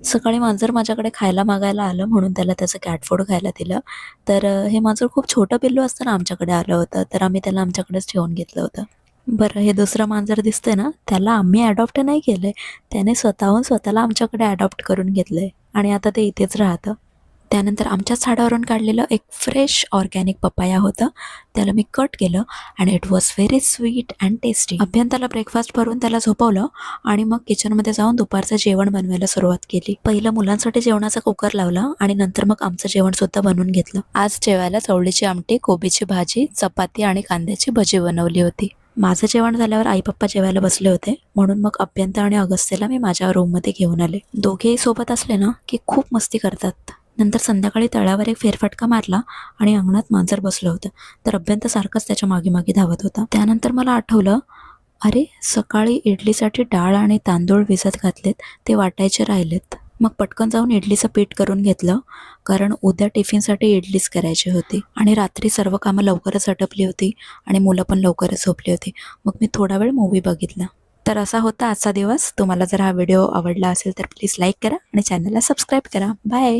सकाळी मांजर माझ्याकडे खायला मागायला आलं म्हणून त्याला त्याचं कॅट फूड खायला दिलं. तर हे मांजर खूप छोटं पिल्लू असताना आमच्याकडे आलं होतं, तर आम्ही त्याला आमच्याकडेच ठेवून घेतलं होतं. बरं, हे दुसरं मांजर दिसतंय ना, त्याला आम्ही अडॉप्ट नाही केलंय. त्याने स्वतःहून स्वतःला आमच्याकडे अडॉप्ट करून घेतलंय आणि आता ते इथेच राहतं. त्यानंतर आमच्याच झाडावरून काढलेलं एक फ्रेश ऑर्गॅनिक पपाया होतं. त्याला मी कट केलं आणि it was very sweet and tasty. अभ्यंताला ब्रेकफास्ट करून त्याला झोपवलं आणि मग किचनमध्ये जाऊन दुपारचं जेवण बनवायला सुरुवात केली. पहिलं मुलांसाठी जेवणाचा कुकर लावला आणि नंतर मग आमचं जेवण सुद्धा बनवून घेतलं. आज जेवायला चवळीची आमटी, कोबीची भाजी, चपाती आणि कांद्याची भजी बनवली होती. माझं जेवण झाल्यावर आई पप्पा जेवायला बसले होते, म्हणून मग अभ्यंता आणि अगस्त्यला मी माझ्या रूममध्ये घेऊन आले. दोघेही सोबत असले ना की खूप मस्ती करतात. नंतर संध्याकाळी तळ्यावर एक फेरफटका मारला आणि अंगणात मांजर बसलं होतं. तर अभ्यंत सारखंच त्याच्या मागे मागे धावत होता. त्यानंतर मला आठवलं, अरे सकाळी इडलीसाठी डाळ आणि तांदूळ भिजत घातलेत, ते वाटायचे राहिलेत. मग पटकन जाऊन इडलीचं पीठ करून घेतलं, कारण उद्या टिफिनसाठी इडलीच करायची होती. आणि रात्री सर्व कामं लवकरच आटपली होती आणि मुलं पण लवकरच झोपली होती. मग मी थोडा वेळ मूव्ही बघितला. तर असा होता आजचा दिवस. तुम्हाला जर हा व्हिडिओ आवडला असेल तर प्लीज लाईक करा आणि चॅनलला सबस्क्राईब करा. बाय.